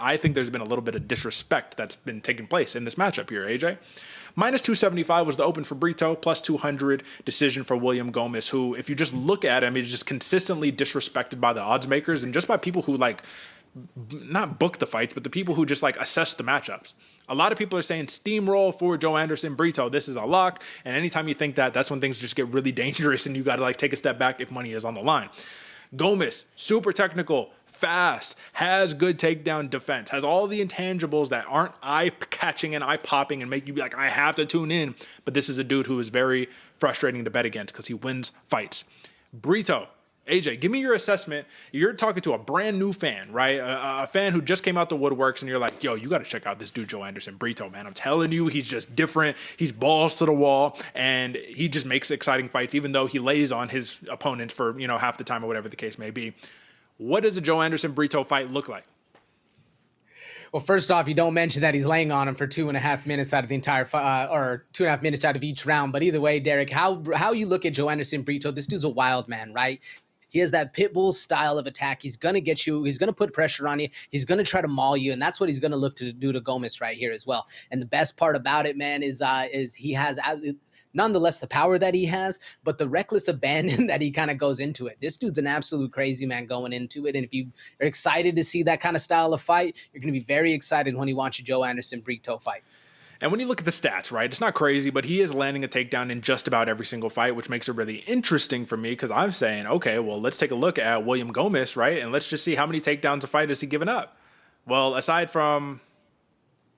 I think there's been a little bit of disrespect that's been taking place in this matchup here, AJ. Minus 275 was the open for Brito, plus 200 decision for William Gomis, who, if you just look at him, he's just consistently disrespected by the odds makers and just by people who like not book the fights, but the people who just like assess the matchups. A lot of people are saying steamroll for Joanderson, Brito. This is a lock. And anytime you think that, that's when things just get really dangerous and you got to like take a step back if money is on the line. Gomis, super technical, fast, has good takedown defense, has all the intangibles that aren't eye-catching and eye-popping and make you be like, I have to tune in. But this is a dude who is very frustrating to bet against because he wins fights. Brito, AJ, give me your assessment. You're talking to a brand new fan, right? A fan who just came out the woodworks and you're like, yo, you got to check out this dude, Joanderson, Brito, man. I'm telling you, he's just different. He's balls to the wall and he just makes exciting fights, even though he lays on his opponents for, half the time or whatever the case may be. What does a Joanderson Brito fight look like? Well, first off, you don't mention that he's laying on him for 2.5 minutes out of the entire or 2.5 minutes out of each round. But either way, Derek, how you look at Joanderson Brito, this dude's a wild man, right? He has that pit bull style of attack. He's going to get you. He's going to put pressure on you. He's going to try to maul you. And that's what he's going to look to do to Gomis right here as well. And the best part about it, man, is he has nonetheless the power that he has, but the reckless abandon that he kind of goes into it. This dude's an absolute crazy man going into it. And if you are excited to see that kind of style of fight, you're going to be very excited when you watch a Joanderson Brito fight. And when you look at the stats, right, it's not crazy, but he is landing a takedown in just about every single fight, which makes it really interesting for me because I'm saying, okay, well, let's take a look at William Gomis, right, and let's just see how many takedowns a fight has he given up. Well, aside from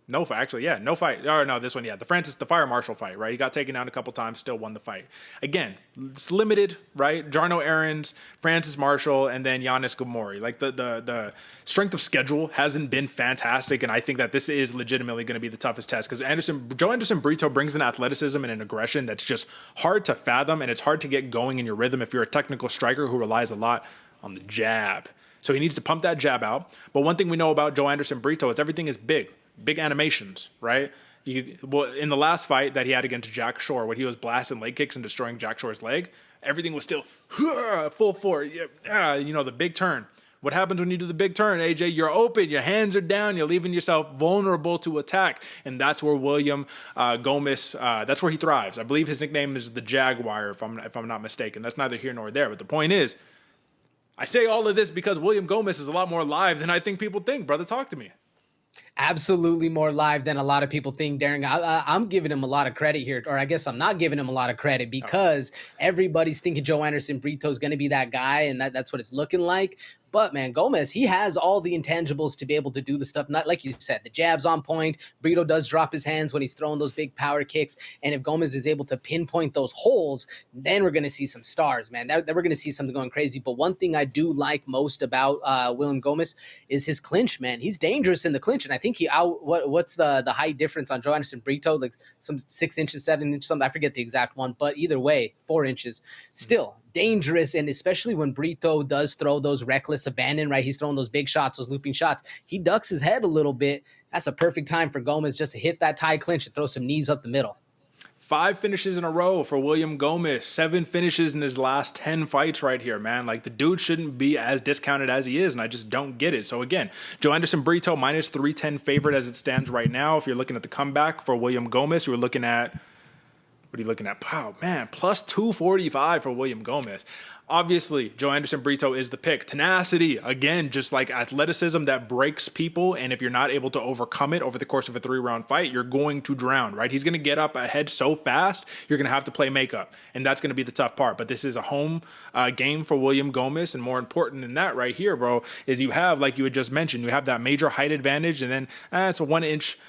no fight, this one, the Fire Marshal fight, right? He got taken down a couple times, still won the fight. Again, it's limited, right? Jarno Aarons, Francis Marshall, and then Giannis Gamori. Like the strength of schedule hasn't been fantastic, and I think that this is legitimately going to be the toughest test because Joanderson Brito brings an athleticism and an aggression that's just hard to fathom, and it's hard to get going in your rhythm if you're a technical striker who relies a lot on the jab. So he needs to pump that jab out. But one thing we know about Joanderson Brito is everything is big animations, right? In the last fight that he had against Jack Shore, when he was blasting leg kicks and destroying Jack Shore's leg, everything was still full forward. The big turn. What happens when you do the big turn, AJ? You're open, your hands are down, you're leaving yourself vulnerable to attack. And that's where William Gomis, that's where he thrives. I believe his nickname is the Jaguar, if I'm not mistaken. That's neither here nor there. But the point is, I say all of this because William Gomis is a lot more live than I think people think. Brother, talk to me. Absolutely more live than a lot of people think, Darren. I'm giving him a lot of credit here, or I guess I'm not giving him a lot of credit because everybody's thinking Joanderson Brito is going to be that guy, and that's what it's looking like. But, man, Gomis, he has all the intangibles to be able to do the stuff. Not like you said, the jab's on point. Brito does drop his hands when he's throwing those big power kicks. And if Gomis is able to pinpoint those holes, then we're going to see some stars, man. Then we're going to see something going crazy. But one thing I do like most about William Gomis is his clinch, man. He's dangerous in the clinch. And I think what's the height difference on Joanderson Brito? Like some 6 inches, 7 inches, something. I forget the exact one. But either way, 4 inches. Still dangerous, and especially when Brito does throw those reckless abandon, right? He's throwing those big shots, those looping shots. He ducks his head a little bit. That's a perfect time for Gomis just to hit that tie clinch and throw some knees up the middle. 5 finishes in a row for William Gomis. 7 finishes in his last 10 fights right here, man. Like, the dude shouldn't be as discounted as he is, and I just don't get it. So, again, Joanderson Brito minus 310 favorite as it stands right now. If you're looking at the comeback for William Gomis, you're looking at what are you looking at? Wow, man, plus 245 for William Gomis. Obviously, Joanderson Brito is the pick. Tenacity, again, just like athleticism that breaks people, and if you're not able to overcome it over the course of a 3-round fight, you're going to drown, right? He's going to get up ahead so fast, you're going to have to play makeup, and that's going to be the tough part. But this is a home game for William Gomis, and more important than that right here, bro, is you have, like you had just mentioned, you have that major height advantage, and then it's a 1-inch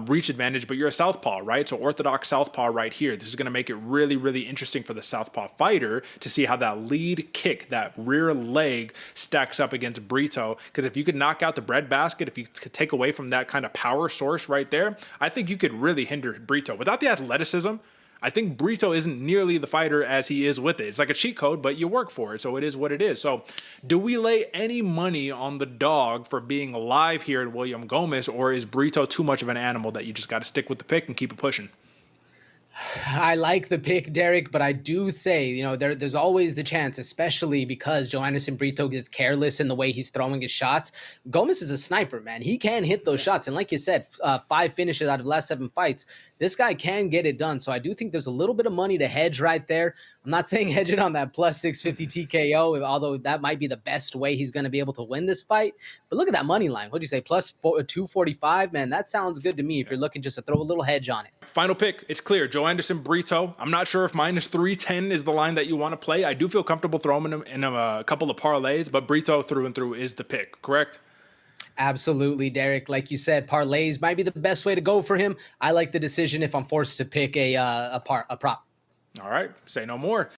reach advantage, but you're a southpaw, right? So orthodox southpaw right here. This is going to make it really, really interesting for the southpaw fighter to see how that lead kick, that rear leg, stacks up against Brito. Because if you could knock out the breadbasket, if you could take away from that kind of power source right there, I think you could really hinder Brito. Without the athleticism, I think Brito isn't nearly the fighter as he is with it. It's like a cheat code, but you work for it, so it is what it is. So do we lay any money on the dog for being alive here at William Gomis, or is Brito too much of an animal that you just got to stick with the pick and keep it pushing? I like the pick, Derek, but I do say, there's always the chance, especially because Joanderson Brito gets careless in the way he's throwing his shots. Gomis is a sniper, man. He can hit those shots. And like you said, 5 finishes out of the last 7 fights. This guy can get it done. So I do think there's a little bit of money to hedge right there. I'm not saying hedge it on that plus 650 TKO, although that might be the best way he's going to be able to win this fight. But look at that money line. What'd you say? Plus 245? Man, that sounds good to me if you're looking just to throw a little hedge on it. Final pick. It's clear. Joanderson Brito. I'm not sure if minus 310 is the line that you want to play. I do feel comfortable throwing him in a couple of parlays, but Brito through and through is the pick, correct? Absolutely, Derek. Like you said, parlays might be the best way to go for him. I like the decision if I'm forced to pick a prop. All right. Say no more.